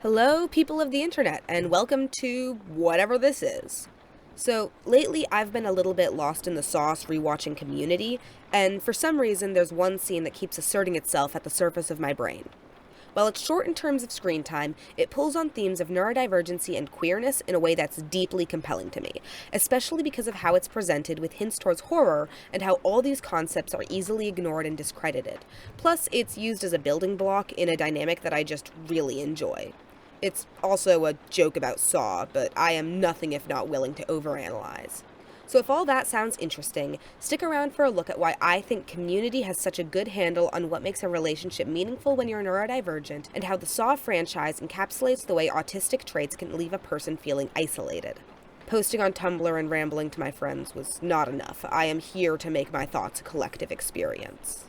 Hello, people of the internet, and welcome to whatever this is. So, lately I've been a little bit lost in the sauce rewatching Community, and for some reason there's one scene that keeps asserting itself at the surface of my brain. While it's short in terms of screen time, it pulls on themes of neurodivergency and queerness in a way that's deeply compelling to me, especially because of how it's presented with hints towards horror and how all these concepts are easily ignored and discredited. Plus, it's used as a building block in a dynamic that I just really enjoy. It's also a joke about Saw, but I am nothing if not willing to overanalyze. So if all that sounds interesting, stick around for a look at why I think Community has such a good handle on what makes a relationship meaningful when you're neurodivergent, and how the Saw franchise encapsulates the way autistic traits can leave a person feeling isolated. Posting on Tumblr and rambling to my friends was not enough. I am here to make my thoughts a collective experience.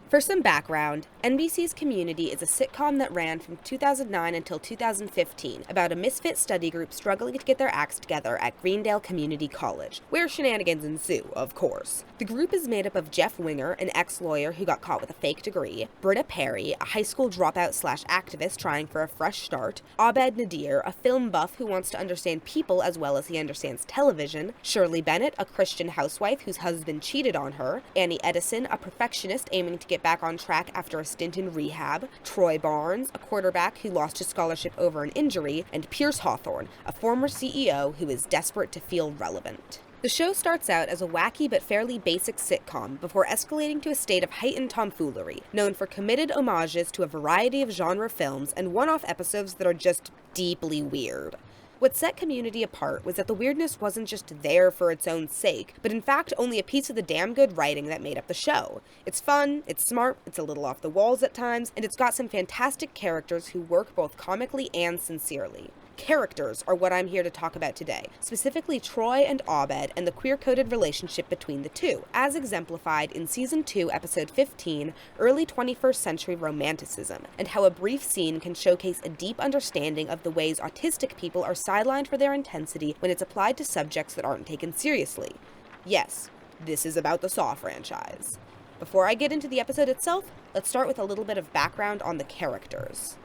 For some background, NBC's Community is a sitcom that ran from 2009 until 2015 about a misfit study group struggling to get their acts together at Greendale Community College, where shenanigans ensue, of course. The group is made up of Jeff Winger, an ex-lawyer who got caught with a fake degree, Britta Perry, a high school dropout/activist trying for a fresh start, Abed Nadir, a film buff who wants to understand people as well as he understands television, Shirley Bennett, a Christian housewife whose husband cheated on her, Annie Edison, a perfectionist aiming to get back on track after a stint in rehab, Troy Barnes, a quarterback who lost his scholarship over an injury, and Pierce Hawthorne, a former CEO who is desperate to feel relevant. The show starts out as a wacky but fairly basic sitcom before escalating to a state of heightened tomfoolery, known for committed homages to a variety of genre films and one-off episodes that are just deeply weird. What set Community apart was that the weirdness wasn't just there for its own sake, but in fact only a piece of the damn good writing that made up the show. It's fun, it's smart, it's a little off the walls at times, and it's got some fantastic characters who work both comically and sincerely. Characters are what I'm here to talk about today, specifically Troy and Abed and the queer-coded relationship between the two, as exemplified in Season 2, Episode 15, Early 21st Century Romanticism, and how a brief scene can showcase a deep understanding of the ways autistic people are sidelined for their intensity when it's applied to subjects that aren't taken seriously. Yes, this is about the Saw franchise. Before I get into the episode itself, let's start with a little bit of background on the characters.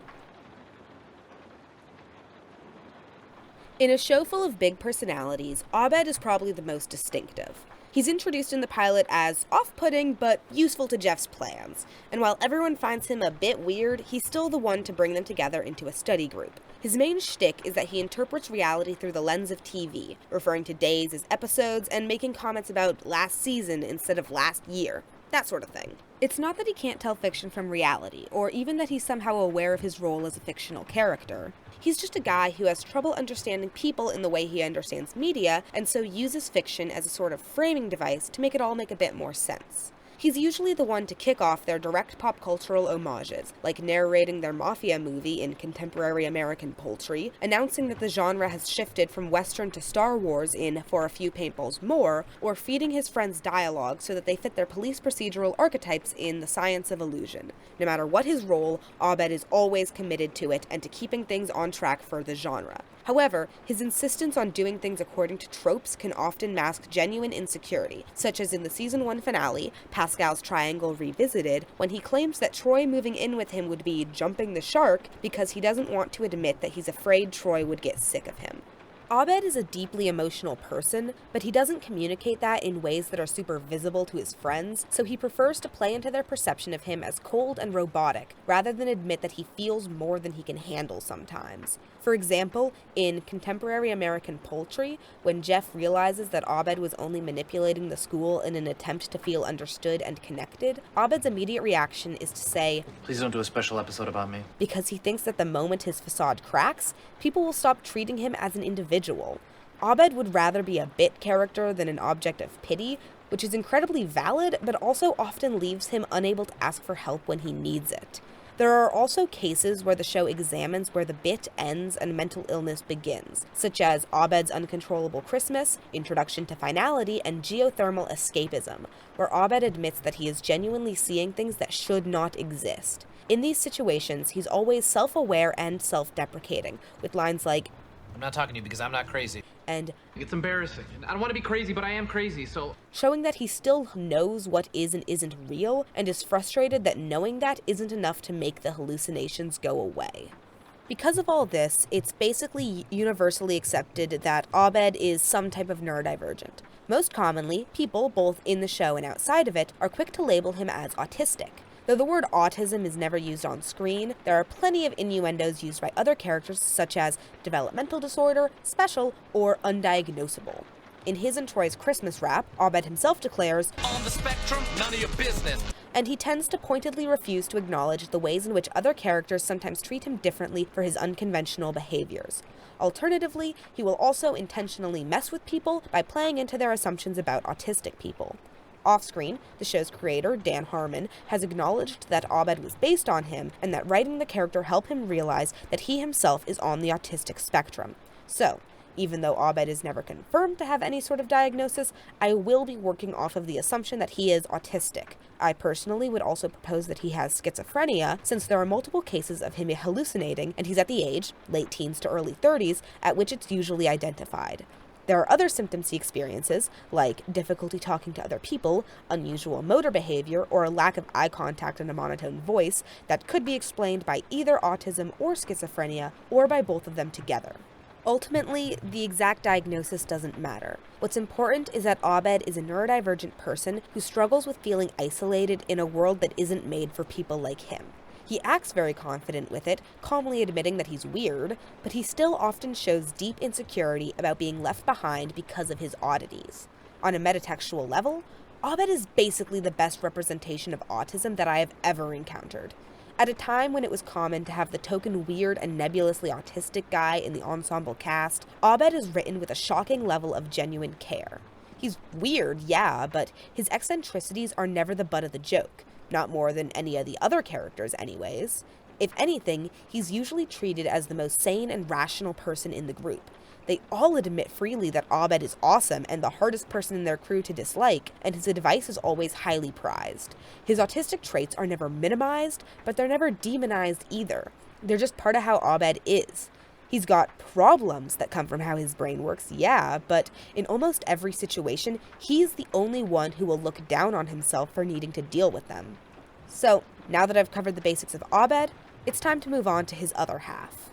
In a show full of big personalities, Abed is probably the most distinctive. He's introduced in the pilot as off-putting but useful to Jeff's plans, and while everyone finds him a bit weird, he's still the one to bring them together into a study group. His main shtick is that he interprets reality through the lens of TV, referring to days as episodes and making comments about last season instead of last year. That sort of thing. It's not that he can't tell fiction from reality, or even that he's somehow aware of his role as a fictional character. He's just a guy who has trouble understanding people in the way he understands media, and so uses fiction as a sort of framing device to make it all make a bit more sense. He's usually the one to kick off their direct pop cultural homages, like narrating their mafia movie in contemporary American Poultry, announcing that the genre has shifted from Western to Star Wars in For a Few Paintballs More, or feeding his friends dialogue so that they fit their police procedural archetypes in The Science of Illusion. No matter what his role, Abed is always committed to it and to keeping things on track for the genre. However, his insistence on doing things according to tropes can often mask genuine insecurity, such as in the Season 1 finale, Pascal's Triangle Revisited, when he claims that Troy moving in with him would be jumping the shark because he doesn't want to admit that he's afraid Troy would get sick of him. Abed is a deeply emotional person, but he doesn't communicate that in ways that are super visible to his friends, so he prefers to play into their perception of him as cold and robotic, rather than admit that he feels more than he can handle sometimes. For example, in Contemporary American Poultry, when Jeff realizes that Abed was only manipulating the school in an attempt to feel understood and connected, Abed's immediate reaction is to say, "Please don't do a special episode about me." Because he thinks that the moment his facade cracks, people will stop treating him as an individual. Abed would rather be a bit character than an object of pity, which is incredibly valid, but also often leaves him unable to ask for help when he needs it. There are also cases where the show examines where the bit ends and mental illness begins, such as Abed's Uncontrollable Christmas, Introduction to Finality, and Geothermal Escapism, where Abed admits that he is genuinely seeing things that should not exist. In these situations, he's always self-aware and self-deprecating, with lines like, "I'm not talking to you because I'm not crazy." and It's embarrassing. I don't want to be crazy, but I am crazy, so... showing that he still knows what is and isn't real, and is frustrated that knowing that isn't enough to make the hallucinations go away. Because of all this, it's basically universally accepted that Abed is some type of neurodivergent. Most commonly, people, both in the show and outside of it, are quick to label him as autistic. Though the word autism is never used on screen, there are plenty of innuendos used by other characters such as developmental disorder, special, or undiagnosable. In his and Troy's Christmas rap, Abed himself declares, "On the spectrum, none of your business." And he tends to pointedly refuse to acknowledge the ways in which other characters sometimes treat him differently for his unconventional behaviors. Alternatively, he will also intentionally mess with people by playing into their assumptions about autistic people. Off-screen, the show's creator, Dan Harmon, has acknowledged that Abed was based on him, and that writing the character helped him realize that he himself is on the autistic spectrum. So, even though Abed is never confirmed to have any sort of diagnosis, I will be working off of the assumption that he is autistic. I personally would also propose that he has schizophrenia, since there are multiple cases of him hallucinating, and he's at the age, late teens to early 30s, at which it's usually identified. There are other symptoms he experiences, like difficulty talking to other people, unusual motor behavior, or a lack of eye contact and a monotone voice, that could be explained by either autism or schizophrenia, or by both of them together. Ultimately, the exact diagnosis doesn't matter. What's important is that Abed is a neurodivergent person who struggles with feeling isolated in a world that isn't made for people like him. He acts very confident with it, calmly admitting that he's weird, but he still often shows deep insecurity about being left behind because of his oddities. On a metatextual level, Abed is basically the best representation of autism that I have ever encountered. At a time when it was common to have the token weird and nebulously autistic guy in the ensemble cast, Abed is written with a shocking level of genuine care. He's weird, yeah, but his eccentricities are never the butt of the joke. Not more than any of the other characters anyways. If anything, he's usually treated as the most sane and rational person in the group. They all admit freely that Abed is awesome and the hardest person in their crew to dislike, and his advice is always highly prized. His autistic traits are never minimized, but they're never demonized either. They're just part of how Abed is. He's got problems that come from how his brain works, yeah, but in almost every situation, he's the only one who will look down on himself for needing to deal with them. So, now that I've covered the basics of Abed, it's time to move on to his other half.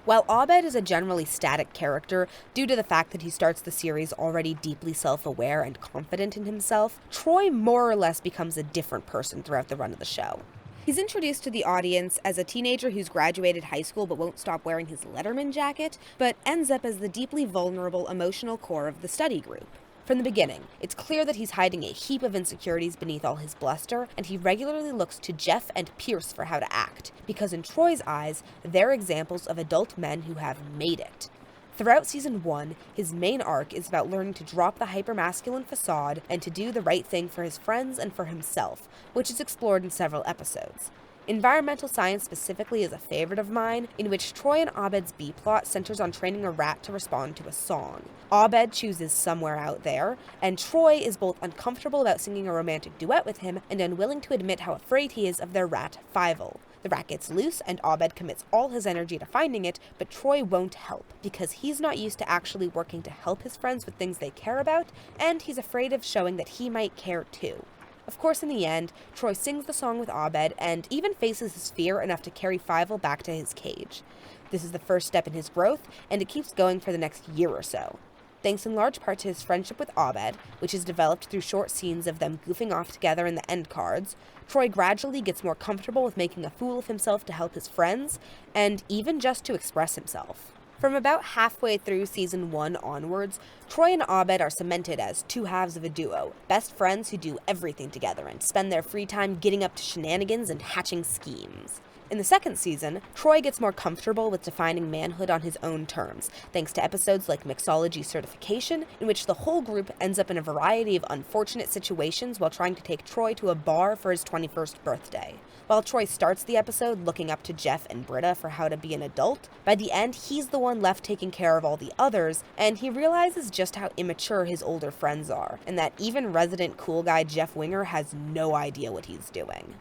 While Abed is a generally static character due to the fact that he starts the series already deeply self-aware and confident in himself, Troy more or less becomes a different person throughout the run of the show. He's introduced to the audience as a teenager who's graduated high school but won't stop wearing his Letterman jacket, but ends up as the deeply vulnerable emotional core of the study group. From the beginning, it's clear that he's hiding a heap of insecurities beneath all his bluster, and he regularly looks to Jeff and Pierce for how to act, because in Troy's eyes, they're examples of adult men who have made it. Throughout Season 1, his main arc is about learning to drop the hypermasculine facade and to do the right thing for his friends and for himself, which is explored in several episodes. Environmental science specifically is a favorite of mine, in which Troy and Abed's B-plot centers on training a rat to respond to a song. Abed chooses Somewhere Out There, and Troy is both uncomfortable about singing a romantic duet with him and unwilling to admit how afraid he is of their rat, Fievel. The rat gets loose, and Abed commits all his energy to finding it, but Troy won't help, because he's not used to actually working to help his friends with things they care about, and he's afraid of showing that he might care too. Of course, in the end, Troy sings the song with Abed, and even faces his fear enough to carry Fievel back to his cage. This is the first step in his growth, and it keeps going for the next year or so. Thanks in large part to his friendship with Abed, which is developed through short scenes of them goofing off together in the end cards, Troy gradually gets more comfortable with making a fool of himself to help his friends, and even just to express himself. From about halfway through Season 1 onwards, Troy and Abed are cemented as two halves of a duo, best friends who do everything together and spend their free time getting up to shenanigans and hatching schemes. In the second season, Troy gets more comfortable with defining manhood on his own terms, thanks to episodes like Mixology Certification, in which the whole group ends up in a variety of unfortunate situations while trying to take Troy to a bar for his 21st birthday. While Troy starts the episode looking up to Jeff and Britta for how to be an adult, by the end he's the one left taking care of all the others, and he realizes just how immature his older friends are, and that even resident cool guy Jeff Winger has no idea what he's doing.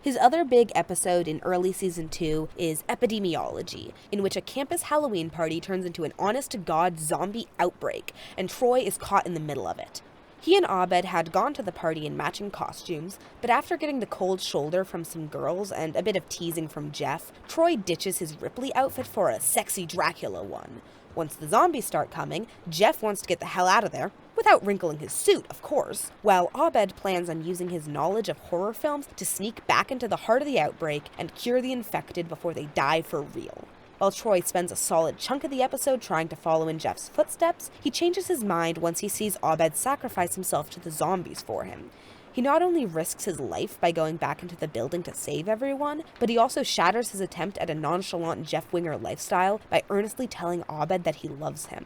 His other big episode in early season 2 is Epidemiology, in which a campus Halloween party turns into an honest-to-God zombie outbreak, and Troy is caught in the middle of it. He and Abed had gone to the party in matching costumes, but after getting the cold shoulder from some girls and a bit of teasing from Jeff, Troy ditches his Ripley outfit for a sexy Dracula one. Once the zombies start coming, Jeff wants to get the hell out of there, without wrinkling his suit, of course, while Abed plans on using his knowledge of horror films to sneak back into the heart of the outbreak and cure the infected before they die for real. While Troy spends a solid chunk of the episode trying to follow in Jeff's footsteps, he changes his mind once he sees Abed sacrifice himself to the zombies for him. He not only risks his life by going back into the building to save everyone, but he also shatters his attempt at a nonchalant Jeff Winger lifestyle by earnestly telling Abed that he loves him.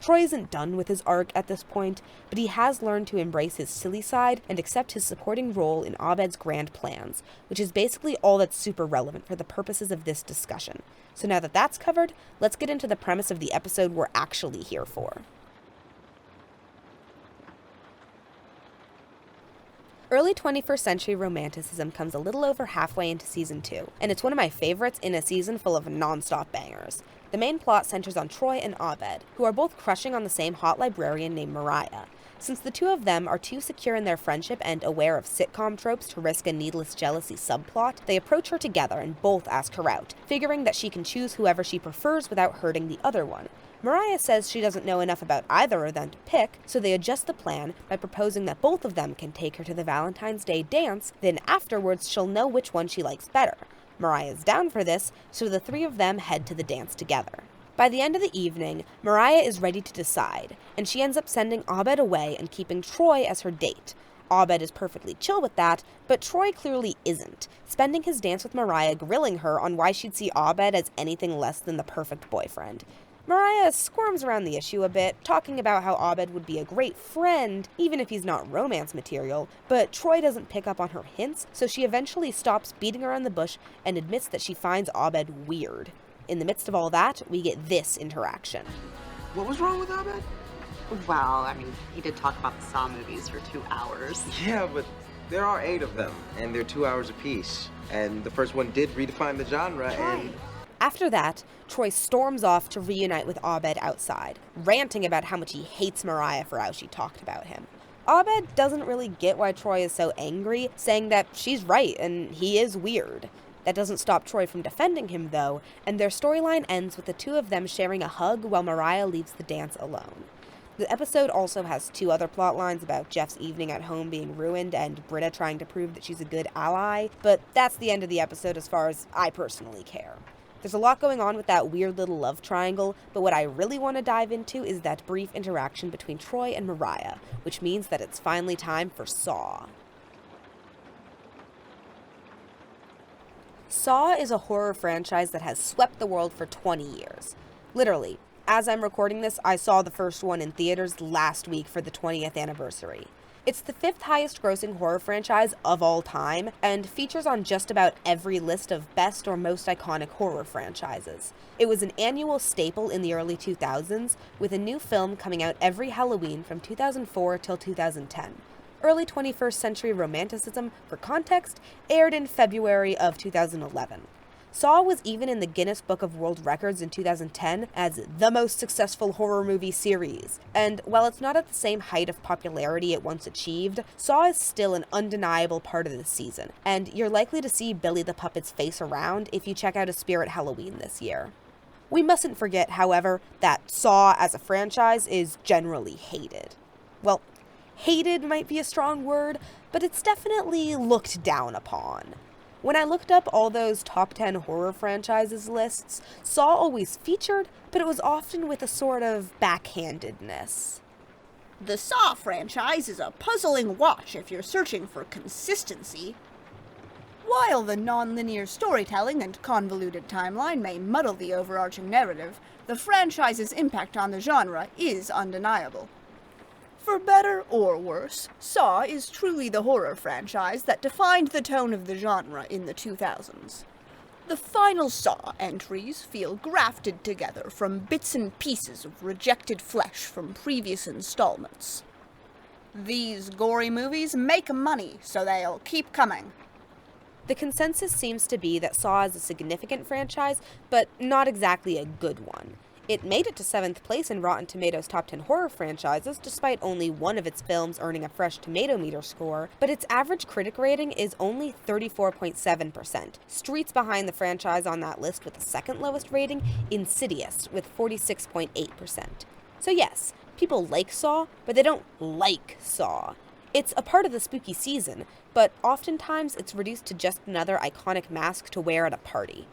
Troy isn't done with his arc at this point, but he has learned to embrace his silly side and accept his supporting role in Abed's grand plans, which is basically all that's super relevant for the purposes of this discussion. So now that that's covered, let's get into the premise of the episode we're actually here for. Early 21st century romanticism comes a little over halfway into season 2, and it's one of my favorites in a season full of non-stop bangers. The main plot centers on Troy and Abed, who are both crushing on the same hot librarian named Mariah. Since the two of them are too secure in their friendship and aware of sitcom tropes to risk a needless jealousy subplot, they approach her together and both ask her out, figuring that she can choose whoever she prefers without hurting the other one. Mariah says she doesn't know enough about either of them to pick, so they adjust the plan by proposing that both of them can take her to the Valentine's Day dance, then afterwards she'll know which one she likes better. Mariah's down for this, so the three of them head to the dance together. By the end of the evening, Mariah is ready to decide, and she ends up sending Abed away and keeping Troy as her date. Abed is perfectly chill with that, but Troy clearly isn't, spending his dance with Mariah grilling her on why she'd see Abed as anything less than the perfect boyfriend. Mariah squirms around the issue a bit, talking about how Abed would be a great friend, even if he's not romance material, but Troy doesn't pick up on her hints, so she eventually stops beating around the bush and admits that she finds Abed weird. In the midst of all that, we get this interaction. What was wrong with Abed? Well, I mean, he did talk about the Saw movies for 2 hours. Yeah, but there are 8 of them, and they're 2 hours apiece. And the first one did redefine the genre, and... After that, Troy storms off to reunite with Abed outside, ranting about how much he hates Mariah for how she talked about him. Abed doesn't really get why Troy is so angry, saying that she's right and he is weird. That doesn't stop Troy from defending him, though, and their storyline ends with the two of them sharing a hug while Mariah leaves the dance alone. The episode also has 2 other plot lines about Jeff's evening at home being ruined and Britta trying to prove that she's a good ally, but that's the end of the episode as far as I personally care. There's a lot going on with that weird little love triangle, but what I really want to dive into is that brief interaction between Troy and Mariah, which means that it's finally time for Saw. Saw is a horror franchise that has swept the world for 20 years. Literally, as I'm recording this, I saw the first one in theaters last week for the 20th anniversary. It's the 5th highest grossing horror franchise of all time, and features on just about every list of best or most iconic horror franchises. It was an annual staple in the early 2000s, with a new film coming out every Halloween from 2004 till 2010. Early 21st century romanticism, for context, aired in February of 2011. Saw was even in the Guinness Book of World Records in 2010 as the most successful horror movie series. And while it's not at the same height of popularity it once achieved, Saw is still an undeniable part of the season, and you're likely to see Billy the Puppet's face around if you check out A Spirit Halloween this year. We mustn't forget, however, that Saw as a franchise is generally hated. Well, hated might be a strong word, but it's definitely looked down upon. When I looked up all those top 10 horror franchises lists, Saw always featured, but it was often with a sort of backhandedness. The Saw franchise is a puzzling watch if you're searching for consistency. While the non-linear storytelling and convoluted timeline may muddle the overarching narrative, the franchise's impact on the genre is undeniable. For better or worse, Saw is truly the horror franchise that defined the tone of the genre in the 2000s. The final Saw entries feel grafted together from bits and pieces of rejected flesh from previous installments. These gory movies make money, so they'll keep coming. The consensus seems to be that Saw is a significant franchise, but not exactly a good one. It made it to 7th place in Rotten Tomatoes' top 10 horror franchises, despite only one of its films earning a fresh tomato meter score, but its average critic rating is only 34.7%, streets behind the franchise on that list with the second lowest rating, Insidious, with 46.8%. So yes, people like Saw, but they don't like Saw. It's a part of the spooky season, but oftentimes it's reduced to just another iconic mask to wear at a party.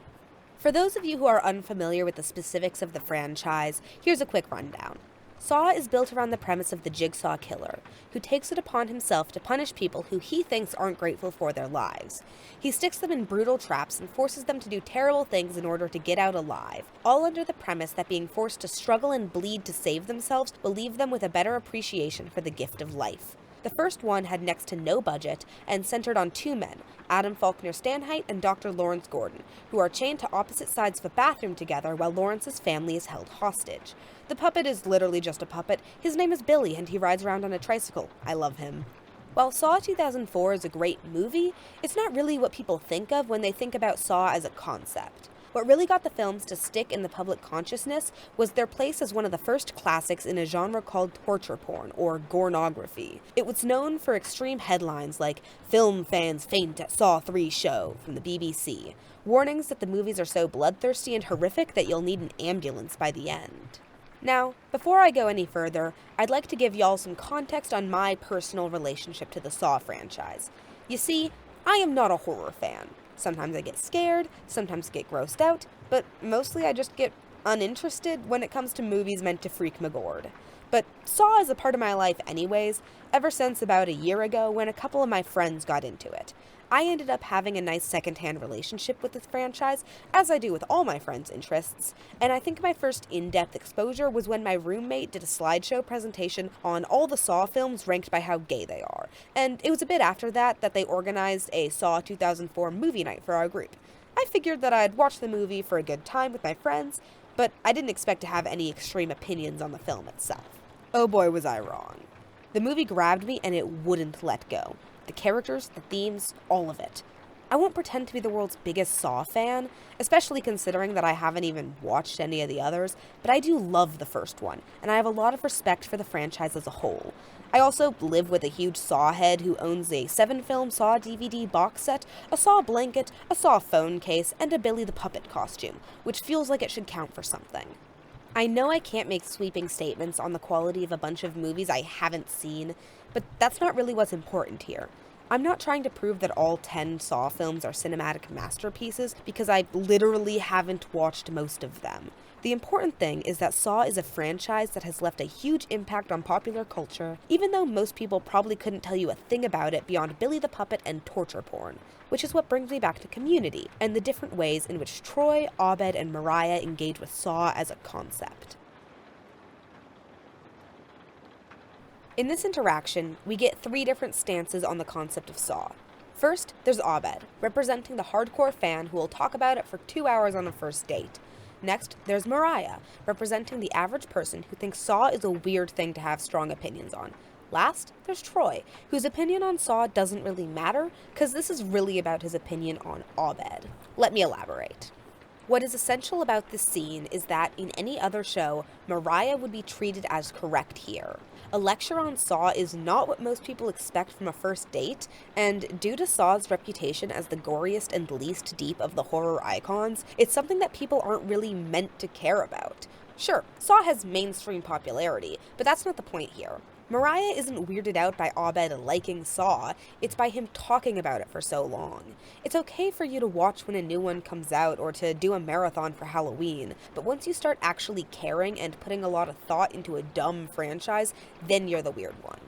For those of you who are unfamiliar with the specifics of the franchise, here's a quick rundown. Saw is built around the premise of the Jigsaw Killer, who takes it upon himself to punish people who he thinks aren't grateful for their lives. He sticks them in brutal traps and forces them to do terrible things in order to get out alive, all under the premise that being forced to struggle and bleed to save themselves will leave them with a better appreciation for the gift of life. The first one had next to no budget and centered on two men, Adam Faulkner Stanheight and Dr. Lawrence Gordon, who are chained to opposite sides of a bathroom together while Lawrence's family is held hostage. The puppet is literally just a puppet. His name is Billy and he rides around on a tricycle. I love him. While Saw 2004 is a great movie, it's not really what people think of when they think about Saw as a concept. What really got the films to stick in the public consciousness was their place as one of the first classics in a genre called torture porn, or gornography. It was known for extreme headlines like, "Film fans faint at Saw 3 show" from the BBC, warnings that the movies are so bloodthirsty and horrific that you'll need an ambulance by the end. Now, before I go any further, I'd like to give y'all some context on my personal relationship to the Saw franchise. You see, I am not a horror fan. Sometimes I get scared, sometimes get grossed out, but mostly I just get uninterested when it comes to movies meant to freak my gourd. But Saw is a part of my life anyways, ever since about a year ago when a couple of my friends got into it. I ended up having a nice second-hand relationship with this franchise, as I do with all my friends' interests, and I think my first in-depth exposure was when my roommate did a slideshow presentation on all the Saw films ranked by how gay they are, and it was a bit after that they organized a Saw 2004 movie night for our group. I figured that I'd watch the movie for a good time with my friends, but I didn't expect to have any extreme opinions on the film itself. Oh boy, was I wrong. The movie grabbed me and it wouldn't let go. The characters, the themes, all of it. I won't pretend to be the world's biggest Saw fan, especially considering that I haven't even watched any of the others, but I do love the first one, and I have a lot of respect for the franchise as a whole. I also live with a huge Saw head who owns a 7-film Saw DVD box set, a Saw blanket, a Saw phone case, and a Billy the Puppet costume, which feels like it should count for something. I know I can't make sweeping statements on the quality of a bunch of movies I haven't seen, but that's not really what's important here. I'm not trying to prove that all 10 Saw films are cinematic masterpieces, because I literally haven't watched most of them. The important thing is that Saw is a franchise that has left a huge impact on popular culture, even though most people probably couldn't tell you a thing about it beyond Billy the Puppet and torture porn, which is what brings me back to Community, and the different ways in which Troy, Abed, and Mariah engage with Saw as a concept. In this interaction, we get 3 different stances on the concept of Saw. First, there's Abed, representing the hardcore fan who will talk about it for 2 hours on a first date. Next, there's Mariah, representing the average person who thinks Saw is a weird thing to have strong opinions on. Last, there's Troy, whose opinion on Saw doesn't really matter, because this is really about his opinion on Abed. Let me elaborate. What is essential about this scene is that in any other show, Mariah would be treated as correct here. A lecture on Saw is not what most people expect from a first date, and due to Saw's reputation as the goriest and least deep of the horror icons, it's something that people aren't really meant to care about. Sure, Saw has mainstream popularity, but that's not the point here. Mariah isn't weirded out by Abed liking Saw, it's by him talking about it for so long. It's okay for you to watch when a new one comes out or to do a marathon for Halloween, but once you start actually caring and putting a lot of thought into a dumb franchise, then you're the weird one.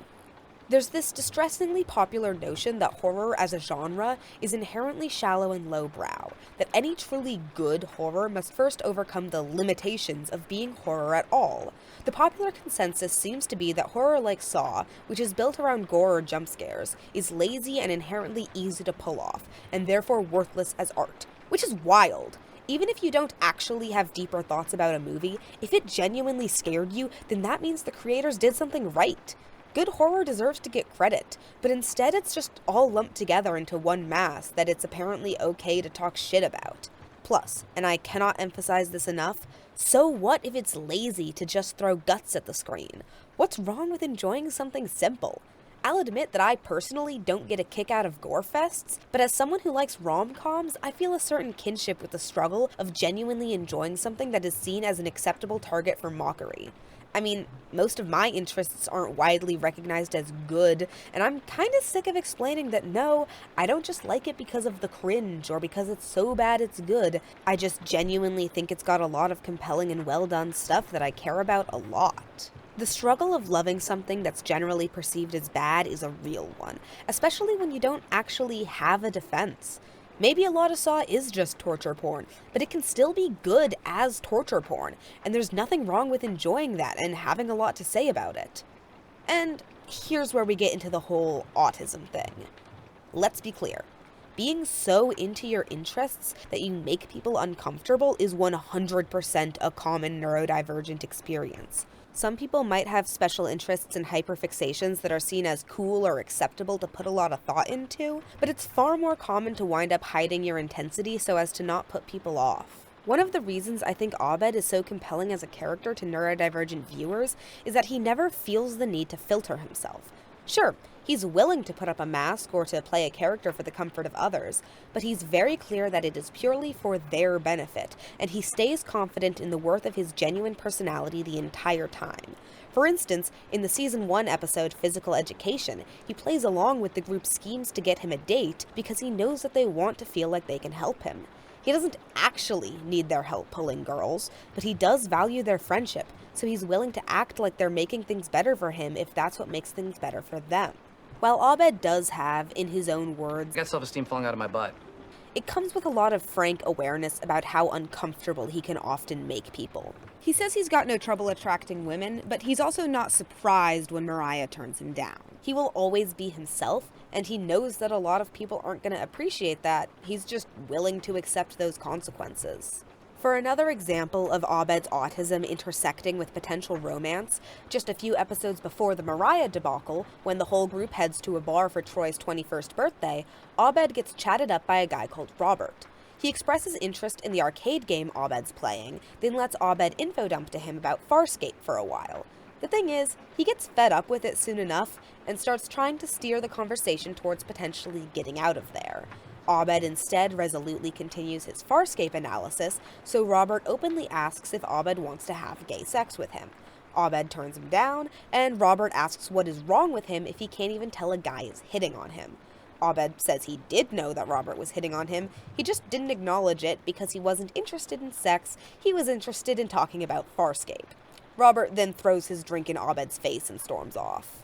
There's this distressingly popular notion that horror as a genre is inherently shallow and lowbrow, that any truly good horror must first overcome the limitations of being horror at all. The popular consensus seems to be that horror like Saw, which is built around gore or jump scares, is lazy and inherently easy to pull off, and therefore worthless as art, which is wild. Even if you don't actually have deeper thoughts about a movie, if it genuinely scared you, then that means the creators did something right. Good horror deserves to get credit, but instead it's just all lumped together into one mass that it's apparently okay to talk shit about. Plus, and I cannot emphasize this enough, so what if it's lazy to just throw guts at the screen? What's wrong with enjoying something simple? I'll admit that I personally don't get a kick out of gore fests, but as someone who likes rom-coms, I feel a certain kinship with the struggle of genuinely enjoying something that is seen as an acceptable target for mockery. I mean, most of my interests aren't widely recognized as good, and I'm kinda sick of explaining that no, I don't just like it because of the cringe or because it's so bad it's good. I just genuinely think it's got a lot of compelling and well done stuff that I care about a lot. The struggle of loving something that's generally perceived as bad is a real one, especially when you don't actually have a defense. Maybe a lot of Saw is just torture porn, but it can still be good as torture porn, and there's nothing wrong with enjoying that and having a lot to say about it. And here's where we get into the whole autism thing. Let's be clear. Being so into your interests that you make people uncomfortable is 100% a common neurodivergent experience. Some people might have special interests and hyperfixations that are seen as cool or acceptable to put a lot of thought into, but it's far more common to wind up hiding your intensity so as to not put people off. One of the reasons I think Abed is so compelling as a character to neurodivergent viewers is that he never feels the need to filter himself. Sure, he's willing to put up a mask or to play a character for the comfort of others, but he's very clear that it is purely for their benefit, and he stays confident in the worth of his genuine personality the entire time. For instance, in the Season 1 episode Physical Education, he plays along with the group's schemes to get him a date because he knows that they want to feel like they can help him. He doesn't actually need their help pulling girls, but he does value their friendship, so he's willing to act like they're making things better for him if that's what makes things better for them. While Abed does have, in his own words, I got self-esteem falling out of my butt. it comes with a lot of frank awareness about how uncomfortable he can often make people. He says he's got no trouble attracting women, but he's also not surprised when Mariah turns him down. He will always be himself, and he knows that a lot of people aren't going to appreciate that. He's just willing to accept those consequences. For another example of Abed's autism intersecting with potential romance, just a few episodes before the Mariah debacle, when the whole group heads to a bar for Troy's 21st birthday, Abed gets chatted up by a guy called Robert. He expresses interest in the arcade game Abed's playing, then lets Abed info dump to him about Farscape for a while. The thing is, he gets fed up with it soon enough and starts trying to steer the conversation towards potentially getting out of there. Abed instead resolutely continues his Farscape analysis, so Robert openly asks if Abed wants to have gay sex with him. Abed turns him down, and Robert asks what is wrong with him if he can't even tell a guy is hitting on him. Abed says he did know that Robert was hitting on him, he just didn't acknowledge it because he wasn't interested in sex, he was interested in talking about Farscape. Robert then throws his drink in Abed's face and storms off.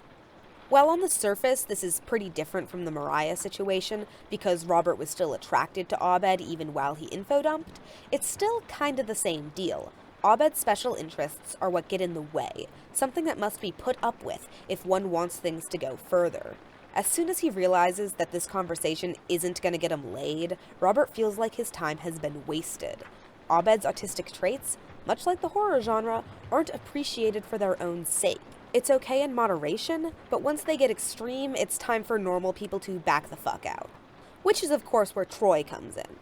While on the surface, this is pretty different from the Mariah situation, because Robert was still attracted to Abed even while he info-dumped, it's still kinda the same deal. Abed's special interests are what get in the way, something that must be put up with if one wants things to go further. As soon as he realizes that this conversation isn't gonna get him laid, Robert feels like his time has been wasted. Abed's autistic traits, much like the horror genre, aren't appreciated for their own sake. It's okay in moderation, but once they get extreme, it's time for normal people to back the fuck out. Which is of course where Troy comes in.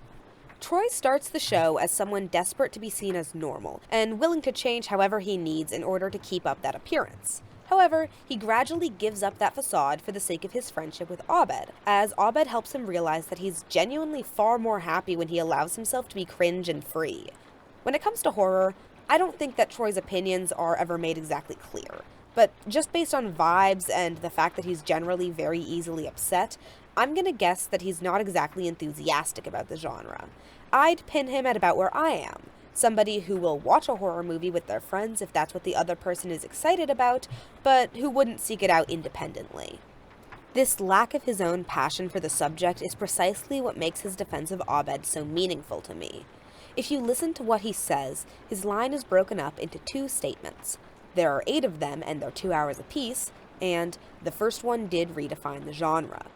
Troy starts the show as someone desperate to be seen as normal, and willing to change however he needs in order to keep up that appearance. However, he gradually gives up that facade for the sake of his friendship with Abed, as Abed helps him realize that he's genuinely far more happy when he allows himself to be cringe and free. When it comes to horror, I don't think that Troy's opinions are ever made exactly clear. But just based on vibes and the fact that he's generally very easily upset, I'm gonna guess that he's not exactly enthusiastic about the genre. I'd pin him at about where I am. Somebody who will watch a horror movie with their friends if that's what the other person is excited about, but who wouldn't seek it out independently. This lack of his own passion for the subject is precisely what makes his defense of Abed so meaningful to me. If you listen to what he says, his line is broken up into two statements. There are 8 of them, and they're 2 hours apiece, and the first one did redefine the genre.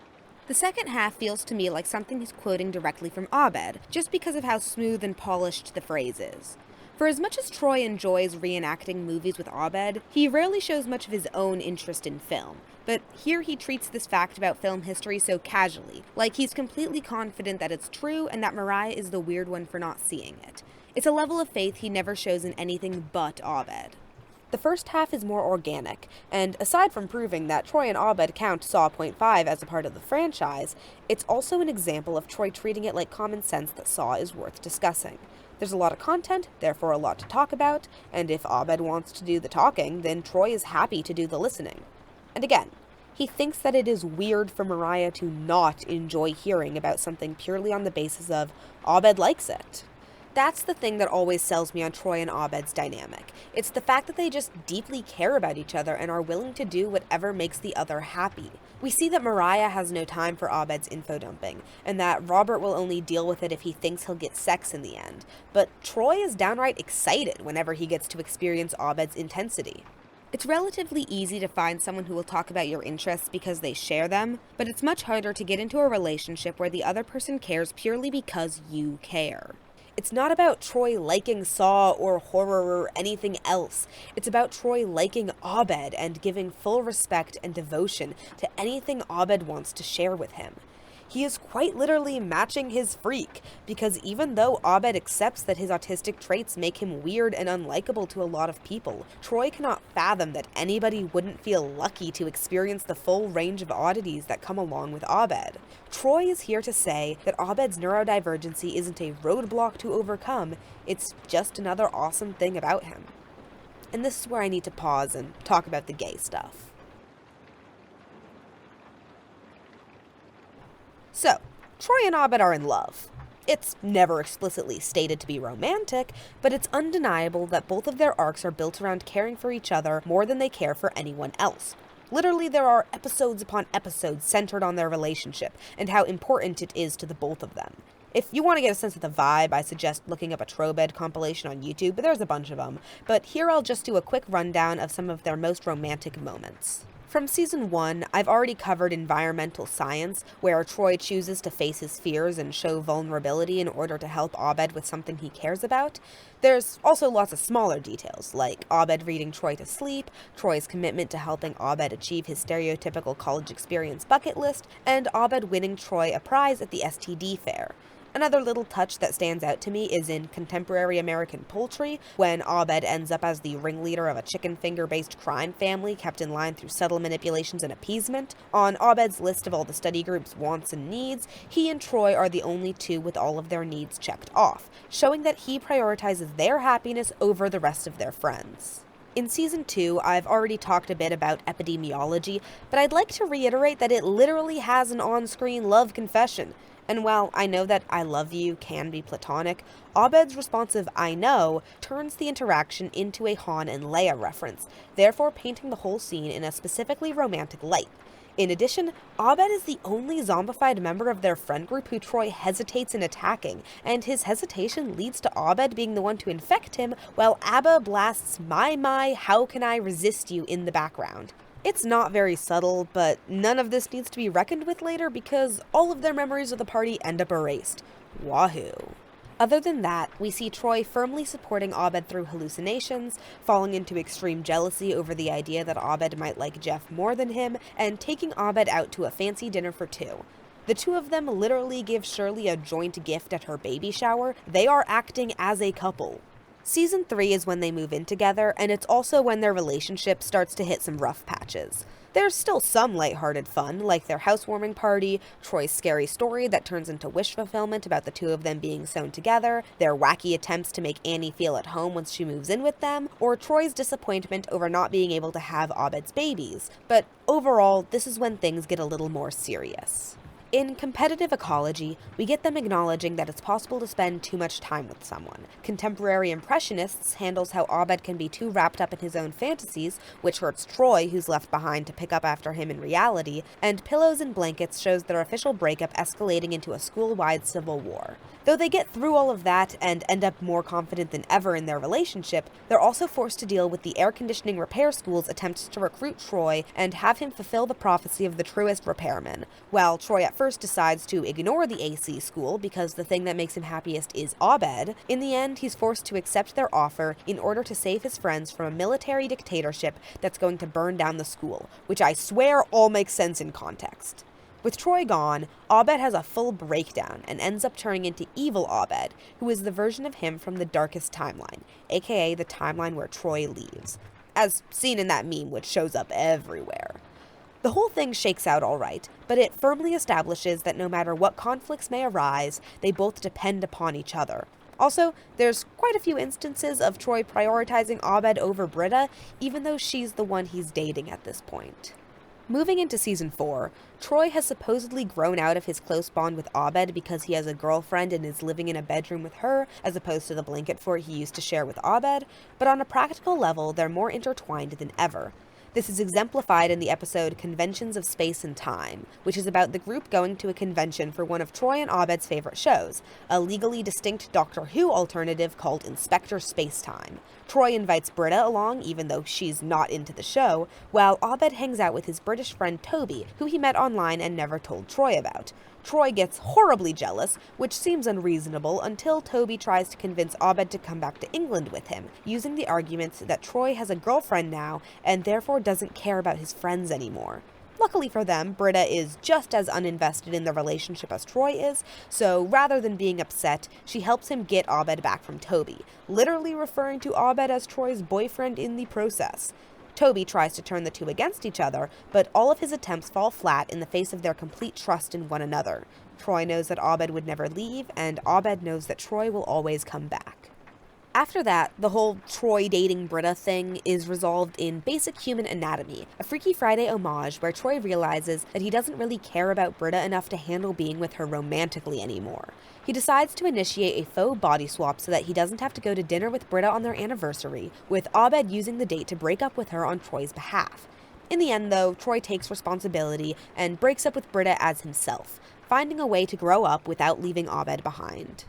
The second half feels to me like something he's quoting directly from Abed, just because of how smooth and polished the phrase is. For as much as Troy enjoys reenacting movies with Abed, he rarely shows much of his own interest in film. But here he treats this fact about film history so casually, like he's completely confident that it's true and that Mariah is the weird one for not seeing it. It's a level of faith he never shows in anything but Abed. The first half is more organic, and aside from proving that Troy and Abed count Saw .5 as a part of the franchise, it's also an example of Troy treating it like common sense that Saw is worth discussing. There's a lot of content, therefore a lot to talk about, and if Abed wants to do the talking, then Troy is happy to do the listening. And again, he thinks that it is weird for Mariah to not enjoy hearing about something purely on the basis of Abed likes it. That's the thing that always sells me on Troy and Abed's dynamic. It's the fact that they just deeply care about each other and are willing to do whatever makes the other happy. We see that Mariah has no time for Abed's info dumping, and that Robert will only deal with it if he thinks he'll get sex in the end. But Troy is downright excited whenever he gets to experience Abed's intensity. It's relatively easy to find someone who will talk about your interests because they share them, but it's much harder to get into a relationship where the other person cares purely because you care. It's not about Troy liking Saw or horror or anything else. It's about Troy liking Abed and giving full respect and devotion to anything Abed wants to share with him. He is quite literally matching his freak, because even though Abed accepts that his autistic traits make him weird and unlikable to a lot of people, Troy cannot fathom that anybody wouldn't feel lucky to experience the full range of oddities that come along with Abed. Troy is here to say that Abed's neurodivergency isn't a roadblock to overcome, it's just another awesome thing about him. And this is where I need to pause and talk about the gay stuff. So, Troy and Abed are in love. It's never explicitly stated to be romantic, but it's undeniable that both of their arcs are built around caring for each other more than they care for anyone else. Literally, there are episodes upon episodes centered on their relationship, and how important it is to the both of them. If you want to get a sense of the vibe, I suggest looking up a Trobed compilation on YouTube, but there's a bunch of them. But here I'll just do a quick rundown of some of their most romantic moments. From Season 1, I've already covered environmental science, where Troy chooses to face his fears and show vulnerability in order to help Abed with something he cares about. There's also lots of smaller details, like Abed reading Troy to sleep, Troy's commitment to helping Abed achieve his stereotypical college experience bucket list, and Abed winning Troy a prize at the STD fair. Another little touch that stands out to me is in Contemporary American Poultry, when Abed ends up as the ringleader of a chicken finger-based crime family kept in line through subtle manipulations and appeasement. On Abed's list of all the study group's wants and needs, he and Troy are the only two with all of their needs checked off, showing that he prioritizes their happiness over the rest of their friends. In Season 2, I've already talked a bit about epidemiology, but I'd like to reiterate that it literally has an on-screen love confession. And while I know that I love you can be platonic, Abed's responsive I know turns the interaction into a Han and Leia reference, therefore painting the whole scene in a specifically romantic light. In addition, Abed is the only zombified member of their friend group who Troy hesitates in attacking, and his hesitation leads to Abed being the one to infect him, while Abba blasts My, how can I resist you in the background. It's not very subtle, but none of this needs to be reckoned with later because all of their memories of the party end up erased. Wahoo. Other than that, we see Troy firmly supporting Abed through hallucinations, falling into extreme jealousy over the idea that Abed might like Jeff more than him, and taking Abed out to a fancy dinner for two. The two of them literally give Shirley a joint gift at her baby shower. They are acting as a couple. Season 3 is when they move in together, and it's also when their relationship starts to hit some rough patches. There's still some lighthearted fun, like their housewarming party, Troy's scary story that turns into wish fulfillment about the two of them being sewn together, their wacky attempts to make Annie feel at home once she moves in with them, or Troy's disappointment over not being able to have Abed's babies. But overall, this is when things get a little more serious. In Competitive Ecology, we get them acknowledging that it's possible to spend too much time with someone. Contemporary Impressionists handles how Abed can be too wrapped up in his own fantasies, which hurts Troy, who's left behind to pick up after him in reality, and Pillows and Blankets shows their official breakup escalating into a school-wide civil war. Though they get through all of that and end up more confident than ever in their relationship, they're also forced to deal with the air conditioning repair school's attempts to recruit Troy and have him fulfill the prophecy of the truest repairman. While Troy at first decides to ignore the AC school because the thing that makes him happiest is Abed, in the end he's forced to accept their offer in order to save his friends from a military dictatorship that's going to burn down the school, which I swear all makes sense in context. With Troy gone, Abed has a full breakdown and ends up turning into evil Abed, who is the version of him from the darkest timeline, aka the timeline where Troy leaves, as seen in that meme which shows up everywhere. The whole thing shakes out alright, but it firmly establishes that no matter what conflicts may arise, they both depend upon each other. Also, there's quite a few instances of Troy prioritizing Abed over Britta, even though she's the one he's dating at this point. Moving into Season 4, Troy has supposedly grown out of his close bond with Abed because he has a girlfriend and is living in a bedroom with her, as opposed to the blanket fort he used to share with Abed, but on a practical level, they're more intertwined than ever. This is exemplified in the episode Conventions of Space and Time, which is about the group going to a convention for one of Troy and Abed's favorite shows, a legally distinct Doctor Who alternative called Inspector Spacetime. Troy invites Britta along, even though she's not into the show, while Abed hangs out with his British friend Toby, who he met online and never told Troy about. Troy gets horribly jealous, which seems unreasonable until Toby tries to convince Abed to come back to England with him, using the arguments that Troy has a girlfriend now and therefore doesn't care about his friends anymore. Luckily for them, Britta is just as uninvested in the relationship as Troy is, so rather than being upset, she helps him get Abed back from Toby, literally referring to Abed as Troy's boyfriend in the process. Toby tries to turn the two against each other, but all of his attempts fall flat in the face of their complete trust in one another. Troy knows that Abed would never leave, and Abed knows that Troy will always come back. After that, the whole Troy dating Britta thing is resolved in Basic Human Anatomy, a Freaky Friday homage where Troy realizes that he doesn't really care about Britta enough to handle being with her romantically anymore. He decides to initiate a faux body swap so that he doesn't have to go to dinner with Britta on their anniversary, with Abed using the date to break up with her on Troy's behalf. In the end, though, Troy takes responsibility and breaks up with Britta as himself, finding a way to grow up without leaving Abed behind.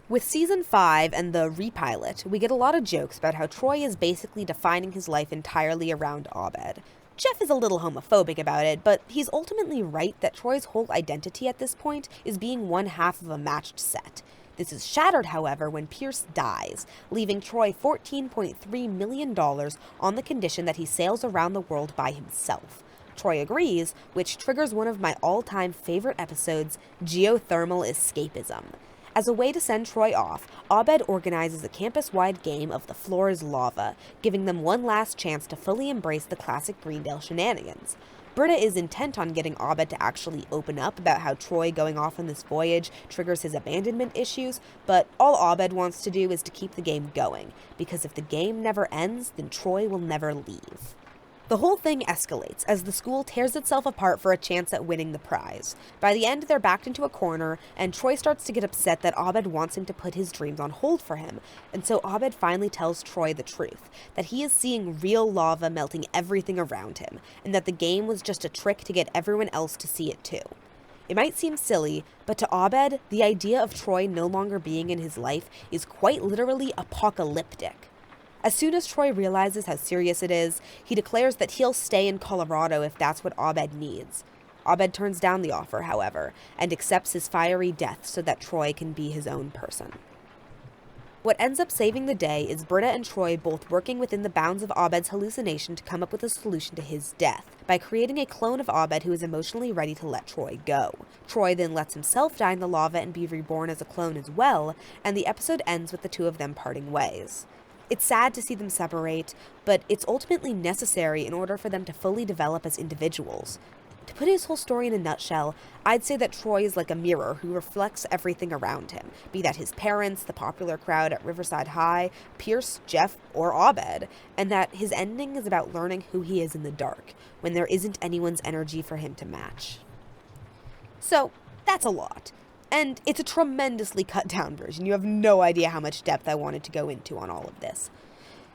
With Season 5 and the repilot, we get a lot of jokes about how Troy is basically defining his life entirely around Abed. Jeff is a little homophobic about it, but he's ultimately right that Troy's whole identity at this point is being one half of a matched set. This is shattered, however, when Pierce dies, leaving Troy $14.3 million on the condition that he sails around the world by himself. Troy agrees, which triggers one of my all-time favorite episodes, Geothermal Escapism. As a way to send Troy off, Abed organizes a campus-wide game of The Floor is Lava, giving them one last chance to fully embrace the classic Greendale shenanigans. Britta is intent on getting Abed to actually open up about how Troy going off on this voyage triggers his abandonment issues, but all Abed wants to do is to keep the game going, because if the game never ends, then Troy will never leave. The whole thing escalates as the school tears itself apart for a chance at winning the prize. By the end, they're backed into a corner, and Troy starts to get upset that Abed wants him to put his dreams on hold for him, and so Abed finally tells Troy the truth, that he is seeing real lava melting everything around him, and that the game was just a trick to get everyone else to see it too. It might seem silly, but to Abed, the idea of Troy no longer being in his life is quite literally apocalyptic. As soon as Troy realizes how serious it is, he declares that he'll stay in Colorado if that's what Abed needs. Abed turns down the offer, however, and accepts his fiery death so that Troy can be his own person. What ends up saving the day is Britta and Troy both working within the bounds of Abed's hallucination to come up with a solution to his death, by creating a clone of Abed who is emotionally ready to let Troy go. Troy then lets himself die in the lava and be reborn as a clone as well, and the episode ends with the two of them parting ways. It's sad to see them separate, but it's ultimately necessary in order for them to fully develop as individuals. To put his whole story in a nutshell, I'd say that Troy is like a mirror who reflects everything around him, be that his parents, the popular crowd at Riverside High, Pierce, Jeff, or Abed, and that his ending is about learning who he is in the dark, when there isn't anyone's energy for him to match. So, that's a lot. And it's a tremendously cut down version. You have no idea how much depth I wanted to go into on all of this.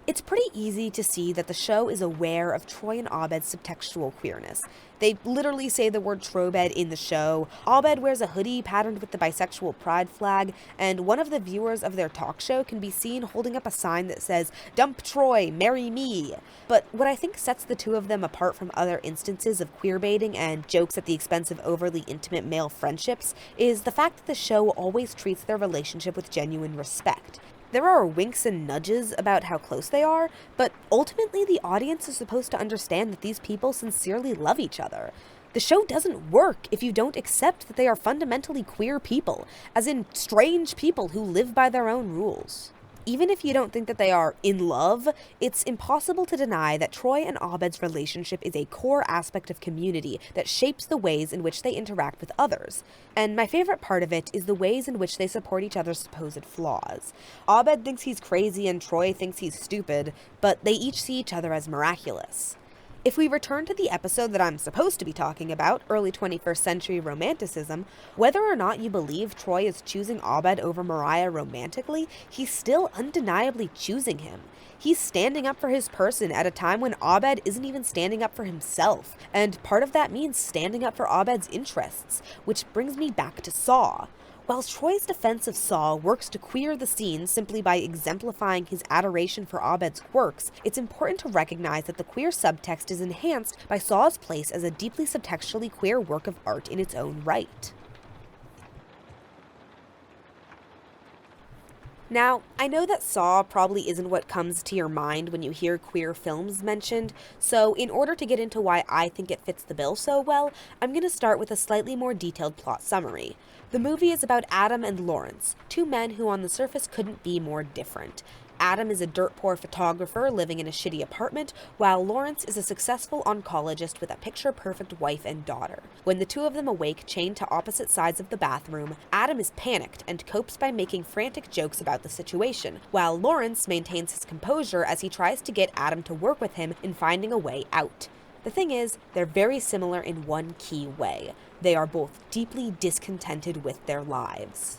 It's pretty easy to see that the show is aware of Troy and Abed's subtextual queerness. They literally say the word Trobed in the show. Abed wears a hoodie patterned with the bisexual pride flag, and one of the viewers of their talk show can be seen holding up a sign that says, "Dump Troy, marry me." But what I think sets the two of them apart from other instances of queerbaiting and jokes at the expense of overly intimate male friendships is the fact that the show always treats their relationship with genuine respect. There are winks and nudges about how close they are, but ultimately the audience is supposed to understand that these people sincerely love each other. The show doesn't work if you don't accept that they are fundamentally queer people, as in strange people who live by their own rules. Even if you don't think that they are in love, it's impossible to deny that Troy and Abed's relationship is a core aspect of community that shapes the ways in which they interact with others. And my favorite part of it is the ways in which they support each other's supposed flaws. Abed thinks he's crazy and Troy thinks he's stupid, but they each see each other as miraculous. If we return to the episode that I'm supposed to be talking about, early 21st century romanticism, whether or not you believe Troy is choosing Abed over Mariah romantically, he's still undeniably choosing him. He's standing up for his person at a time when Abed isn't even standing up for himself, and part of that means standing up for Abed's interests, which brings me back to Saw. While Troy's defense of Saw works to queer the scene simply by exemplifying his adoration for Abed's quirks, it's important to recognize that the queer subtext is enhanced by Saw's place as a deeply subtextually queer work of art in its own right. Now, I know that Saw probably isn't what comes to your mind when you hear queer films mentioned, so in order to get into why I think it fits the bill so well, I'm going to start with a slightly more detailed plot summary. The movie is about Adam and Lawrence, two men who on the surface couldn't be more different. Adam is a dirt-poor photographer living in a shitty apartment, while Lawrence is a successful oncologist with a picture-perfect wife and daughter. When the two of them awake chained to opposite sides of the bathroom, Adam is panicked and copes by making frantic jokes about the situation, while Lawrence maintains his composure as he tries to get Adam to work with him in finding a way out. The thing is, they're very similar in one key way. They are both deeply discontented with their lives.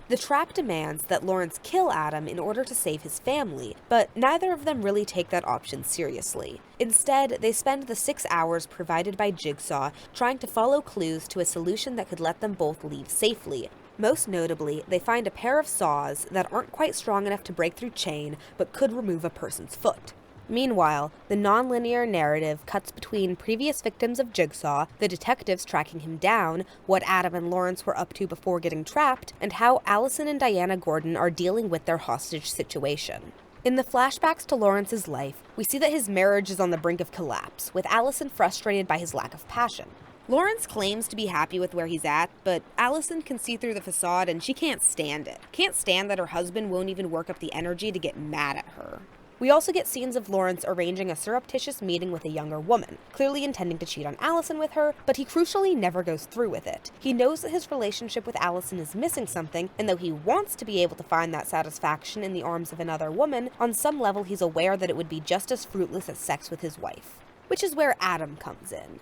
The trap demands that Lawrence kill Adam in order to save his family, but neither of them really take that option seriously. Instead, they spend the 6 hours provided by Jigsaw trying to follow clues to a solution that could let them both leave safely. Most notably, they find a pair of saws that aren't quite strong enough to break through chain, but could remove a person's foot. Meanwhile, the non-linear narrative cuts between previous victims of Jigsaw, the detectives tracking him down, what Adam and Lawrence were up to before getting trapped, and how Allison and Diana Gordon are dealing with their hostage situation. In the flashbacks to Lawrence's life, we see that his marriage is on the brink of collapse, with Allison frustrated by his lack of passion. Lawrence claims to be happy with where he's at, but Allison can see through the facade and she can't stand it. Can't stand that her husband won't even work up the energy to get mad at her. We also get scenes of Lawrence arranging a surreptitious meeting with a younger woman, clearly intending to cheat on Allison with her, but he crucially never goes through with it. He knows that his relationship with Allison is missing something, and though he wants to be able to find that satisfaction in the arms of another woman, on some level he's aware that it would be just as fruitless as sex with his wife. Which is where Adam comes in.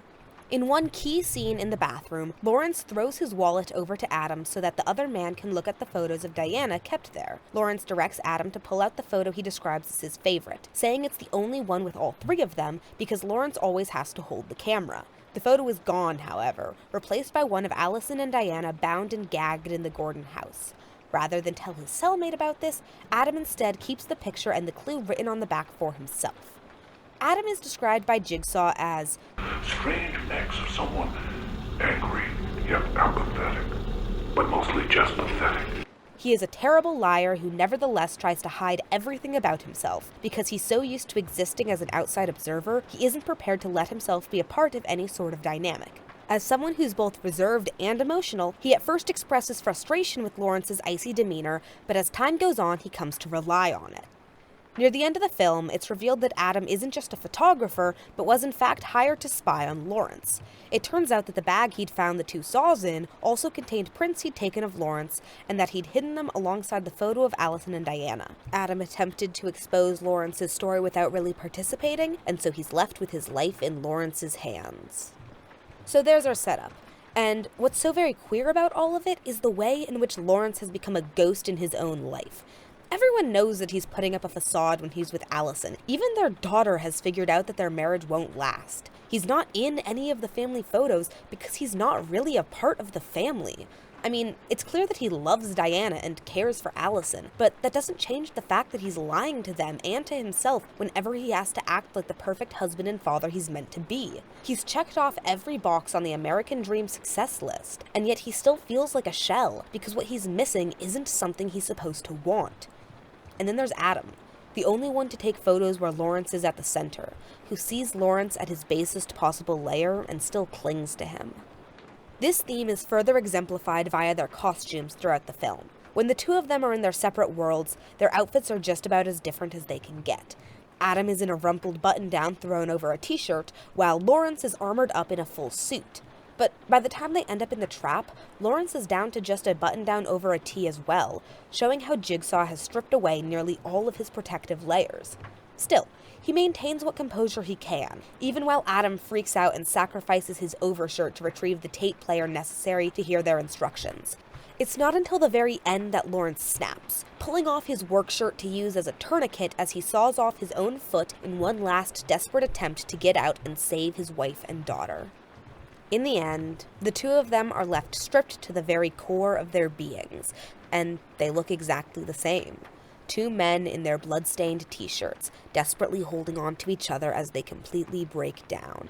In one key scene in the bathroom, Lawrence throws his wallet over to Adam so that the other man can look at the photos of Diana kept there. Lawrence directs Adam to pull out the photo he describes as his favorite, saying it's the only one with all three of them because Lawrence always has to hold the camera. The photo is gone, however, replaced by one of Allison and Diana bound and gagged in the Gordon house. Rather than tell his cellmate about this, Adam instead keeps the picture and the clue written on the back for himself. Adam is described by Jigsaw as strange mix of someone angry yet apathetic, but mostly just pathetic. He is a terrible liar who nevertheless tries to hide everything about himself. Because he's so used to existing as an outside observer, he isn't prepared to let himself be a part of any sort of dynamic. As someone who's both reserved and emotional, he at first expresses frustration with Lawrence's icy demeanor, but as time goes on, he comes to rely on it. Near the end of the film, it's revealed that Adam isn't just a photographer, but was in fact hired to spy on Lawrence. It turns out that the bag he'd found the two saws in also contained prints he'd taken of Lawrence, and that he'd hidden them alongside the photo of Allison and Diana. Adam attempted to expose Lawrence's story without really participating, and so he's left with his life in Lawrence's hands. So there's our setup. And what's so very queer about all of it is the way in which Lawrence has become a ghost in his own life. Everyone knows that he's putting up a facade when he's with Allison. Even their daughter has figured out that their marriage won't last. He's not in any of the family photos because he's not really a part of the family. I mean, it's clear that he loves Diana and cares for Allison, but that doesn't change the fact that he's lying to them and to himself whenever he has to act like the perfect husband and father he's meant to be. He's checked off every box on the American Dream success list, and yet he still feels like a shell because what he's missing isn't something he's supposed to want. And then there's Adam, the only one to take photos where Lawrence is at the center, who sees Lawrence at his basest possible layer and still clings to him. This theme is further exemplified via their costumes throughout the film. When the two of them are in their separate worlds, their outfits are just about as different as they can get. Adam is in a rumpled button-down thrown over a t-shirt, while Lawrence is armored up in a full suit. But by the time they end up in the trap, Lawrence is down to just a button-down over a tee as well, showing how Jigsaw has stripped away nearly all of his protective layers. Still, he maintains what composure he can, even while Adam freaks out and sacrifices his overshirt to retrieve the tape player necessary to hear their instructions. It's not until the very end that Lawrence snaps, pulling off his work shirt to use as a tourniquet as he saws off his own foot in one last desperate attempt to get out and save his wife and daughter. In the end, the two of them are left stripped to the very core of their beings, and they look exactly the same. Two men in their blood-stained t-shirts, desperately holding on to each other as they completely break down.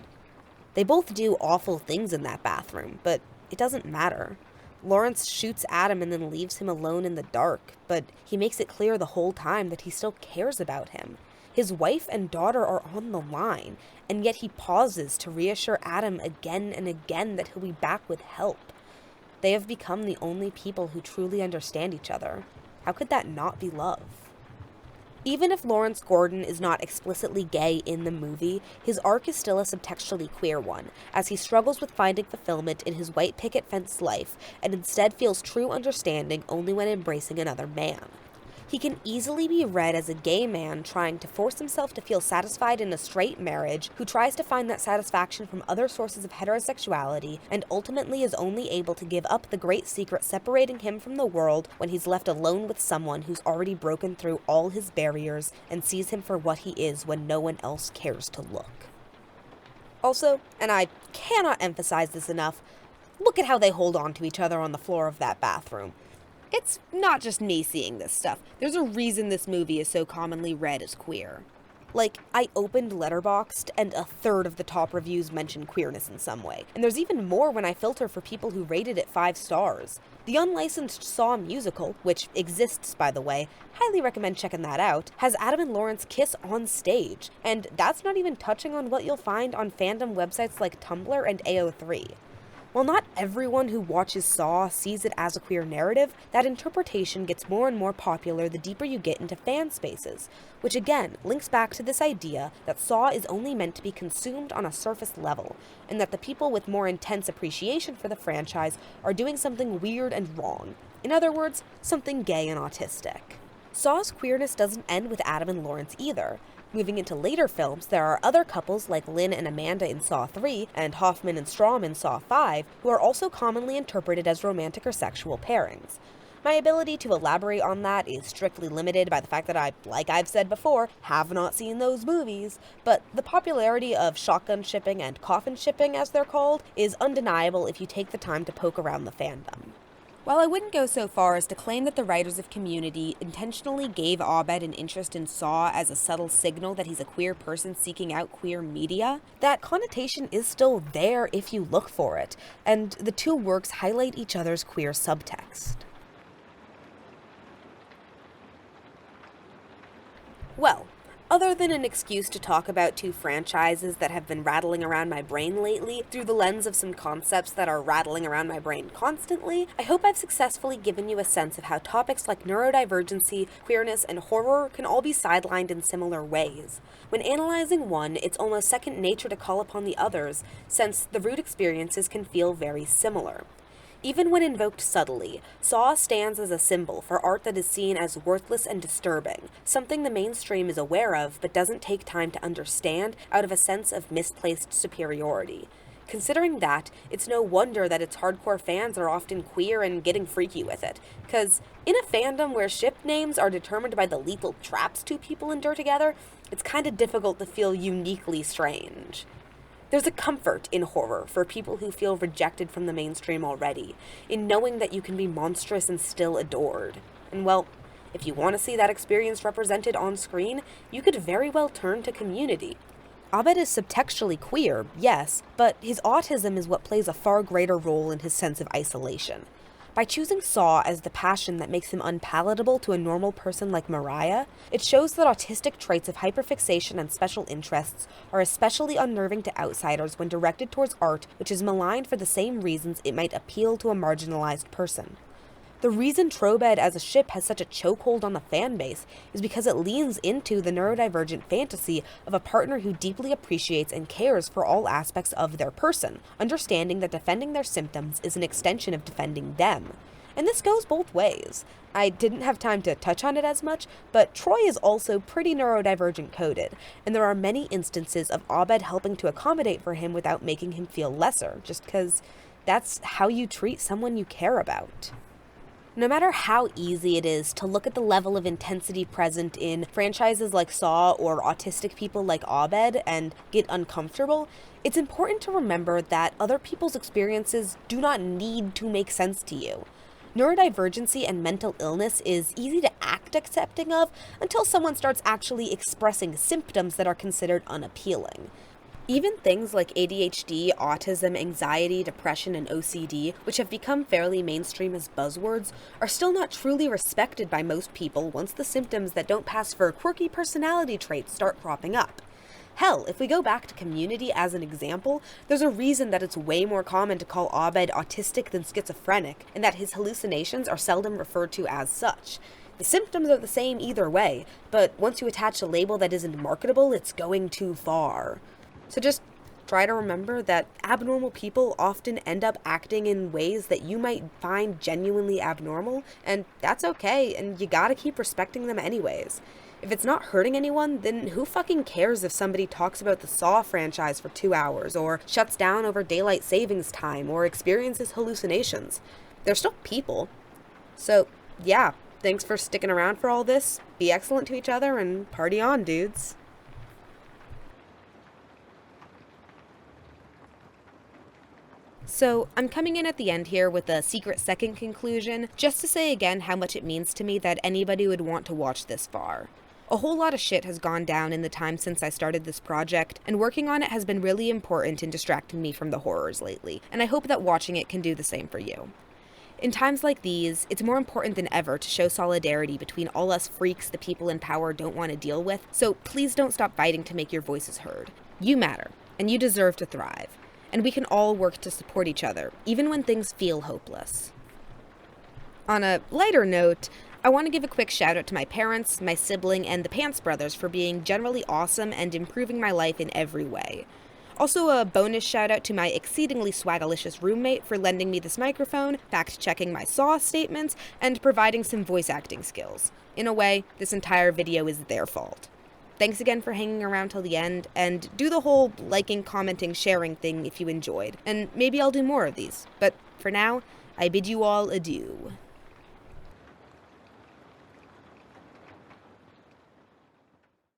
They both do awful things in that bathroom, but it doesn't matter. Lawrence shoots Adam and then leaves him alone in the dark, but he makes it clear the whole time that he still cares about him. His wife and daughter are on the line, and yet he pauses to reassure Adam again and again that he'll be back with help. They have become the only people who truly understand each other. How could that not be love? Even if Lawrence Gordon is not explicitly gay in the movie, his arc is still a subtextually queer one, as he struggles with finding fulfillment in his white picket fence life, and instead feels true understanding only when embracing another man. He can easily be read as a gay man trying to force himself to feel satisfied in a straight marriage, who tries to find that satisfaction from other sources of heterosexuality, and ultimately is only able to give up the great secret separating him from the world when he's left alone with someone who's already broken through all his barriers and sees him for what he is when no one else cares to look. Also, and I cannot emphasize this enough, look at how they hold on to each other on the floor of that bathroom. It's not just me seeing this stuff. There's a reason this movie is so commonly read as queer. Like, I opened Letterboxd, and a third of the top reviews mention queerness in some way. And there's even more when I filter for people who rated it 5 stars. The unlicensed Saw musical, which exists by the way, highly recommend checking that out, has Adam and Lawrence kiss on stage. And that's not even touching on what you'll find on fandom websites like Tumblr and AO3. While not everyone who watches Saw sees it as a queer narrative, that interpretation gets more and more popular the deeper you get into fan spaces, which again links back to this idea that Saw is only meant to be consumed on a surface level, and that the people with more intense appreciation for the franchise are doing something weird and wrong. In other words, something gay and autistic. Saw's queerness doesn't end with Adam and Lawrence either. Moving into later films, there are other couples like Lynn and Amanda in Saw 3 and Hoffman and Strom in Saw 5 who are also commonly interpreted as romantic or sexual pairings. My ability to elaborate on that is strictly limited by the fact that I, like I've said before, have not seen those movies, but the popularity of shotgun shipping and coffin shipping, as they're called, is undeniable if you take the time to poke around the fandom. While I wouldn't go so far as to claim that the writers of Community intentionally gave Abed an interest in Saw as a subtle signal that he's a queer person seeking out queer media, that connotation is still there if you look for it, and the two works highlight each other's queer subtext. Well, other than an excuse to talk about two franchises that have been rattling around my brain lately through the lens of some concepts that are rattling around my brain constantly, I hope I've successfully given you a sense of how topics like neurodivergency, queerness, and horror can all be sidelined in similar ways. When analyzing one, it's almost second nature to call upon the others, since the root experiences can feel very similar. Even when invoked subtly, Saw stands as a symbol for art that is seen as worthless and disturbing, something the mainstream is aware of but doesn't take time to understand out of a sense of misplaced superiority. considering that, it's no wonder that its hardcore fans are often queer and getting freaky with it. Cause in a fandom where ship names are determined by the lethal traps two people endure together, it's kinda difficult to feel uniquely strange. There's a comfort in horror for people who feel rejected from the mainstream already, in knowing that you can be monstrous and still adored. And well, if you want to see that experience represented on screen, you could very well turn to Community. Abed is subtextually queer, yes, but his autism is what plays a far greater role in his sense of isolation. By choosing Saw as the passion that makes him unpalatable to a normal person like Mariah, it shows that autistic traits of hyperfixation and special interests are especially unnerving to outsiders when directed towards art which is maligned for the same reasons it might appeal to a marginalized person. The reason Trobed as a ship has such a chokehold on the fanbase is because it leans into the neurodivergent fantasy of a partner who deeply appreciates and cares for all aspects of their person, understanding that defending their symptoms is an extension of defending them. And this goes both ways. I didn't have time to touch on it as much, but Troy is also pretty neurodivergent coded, and there are many instances of Abed helping to accommodate for him without making him feel lesser, just because that's how you treat someone you care about. No matter how easy it is to look at the level of intensity present in franchises like Saw or autistic people like Abed and get uncomfortable, it's important to remember that other people's experiences do not need to make sense to you. Neurodivergency and mental illness is easy to act accepting of until someone starts actually expressing symptoms that are considered unappealing. Even things like ADHD, autism, anxiety, depression, and OCD, which have become fairly mainstream as buzzwords, are still not truly respected by most people once the symptoms that don't pass for quirky personality traits start cropping up. Hell, if we go back to Community as an example, there's a reason that it's way more common to call Abed autistic than schizophrenic, and that his hallucinations are seldom referred to as such. The symptoms are the same either way, but once you attach a label that isn't marketable, it's going too far. So just try to remember that abnormal people often end up acting in ways that you might find genuinely abnormal, and that's okay, and you gotta keep respecting them anyways. If it's not hurting anyone, then who fucking cares if somebody talks about the Saw franchise for 2 hours, or shuts down over daylight savings time, or experiences hallucinations? They're still people. So, yeah, thanks for sticking around for all this. Be excellent to each other, and party on, dudes. So, I'm coming in at the end here with a secret second conclusion, just to say again how much it means to me that anybody would want to watch this far. A whole lot of shit has gone down in the time since I started this project, and working on it has been really important in distracting me from the horrors lately, and I hope that watching it can do the same for you. In times like these, it's more important than ever to show solidarity between all us freaks the people in power don't want to deal with, so please don't stop fighting to make your voices heard. You matter, and you deserve to thrive. And we can all work to support each other, even when things feel hopeless. On a lighter note, I want to give a quick shout out to my parents, my sibling, and the Pants Brothers for being generally awesome and improving my life in every way. Also a bonus shout out to my exceedingly swagalicious roommate for lending me this microphone, fact-checking my Saw statements, and providing some voice acting skills. In a way, this entire video is their fault. Thanks again for hanging around till the end, and do the whole liking, commenting, sharing thing if you enjoyed, and maybe I'll do more of these. But for now, I bid you all adieu.